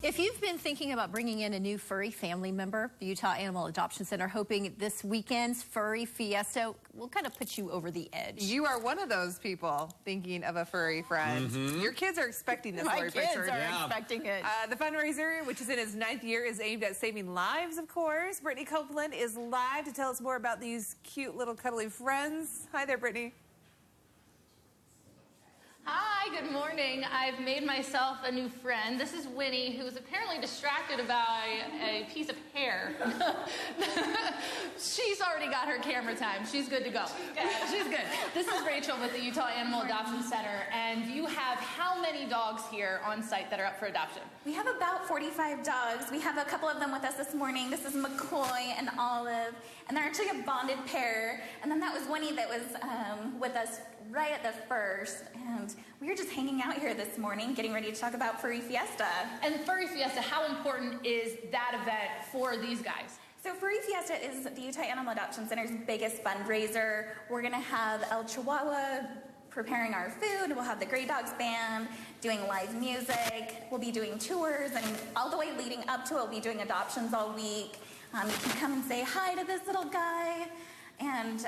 If you've been thinking about bringing in a new furry family member, the Utah Animal Adoption Center hoping this weekend's Furry Fiesta will kind of put you over the edge. You are one of those people thinking of a furry friend. Your kids are expecting this. My kids are expecting it. The fundraiser, which is in its 9th year, is aimed at saving lives, of course. Brittany Copeland is live to tell us more about these cute little cuddly friends. Hi there, Brittany. Hi, good morning. I've made myself a new friend. This is Winnie, who's apparently distracted by a piece of hair. She's already got her camera time. She's good to go. She's good. This is Rachel with the Utah Animal Adoption Center, and you have how many dogs here on site that are up for adoption? We have about 45 dogs. We have a couple of them with us this morning. This is McCoy and Olive, and they're actually a bonded pair. And then that was Winnie that was with us right at the first, and we were just hanging out here this morning getting ready to talk about Furry Fiesta. And Furry Fiesta, how important is that event for these guys? So Furry Fiesta is the Utah Animal Adoption Center's biggest fundraiser. We're going to have El Chihuahua preparing our food. We'll have the Grey Dogs Band doing live music. We'll be doing tours, and all the way leading up to it, we'll be doing adoptions all week. You can come and say hi to this little guy. And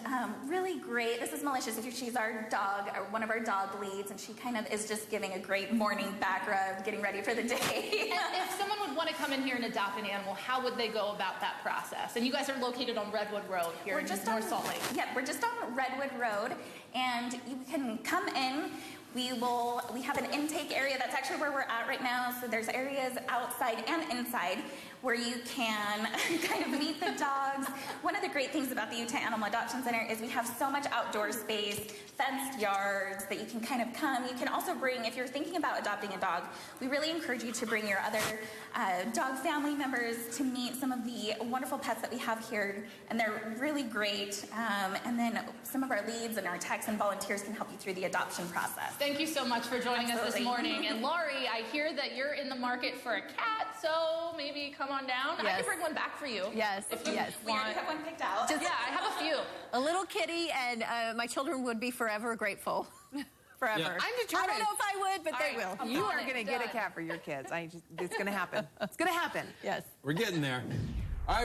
really great. This is Malicious. She's our dog, one of our dog leads, and she kind of is just giving a great morning back rub, getting ready for the day. And if someone would want to come in here and adopt an animal, how would they go about that process? And you guys are located on Redwood Road here in North Salt Lake. Yeah, we're just on Redwood Road, and you can come in. We have an intake area. That's actually where we're at right now. So there's areas outside and inside where you can kind of meet the dogs. One of the great things about the Utah Animal Adoption Center is we have so much outdoor space, fenced yards that you can kind of come. You can also bring, if you're thinking about adopting a dog, we really encourage you to bring your other dog family members to meet some of the wonderful pets that we have here, and they're really great. And then some of our leads and our techs and volunteers can help you through the adoption process. Thank you so much for joining us this morning. And Laurie, I hear that you're in the market for a cat, so maybe come on down. Yes. I can bring one back for you. Yes, yes. We already have one picked out. Yeah, I have a few. A little kitty, and my children would be forever grateful. Forever. Yeah. I'm determined. I don't know if I would, but they will. You are going to get a cat for your kids. It's going to happen. It's going to happen. Yes. We're getting there.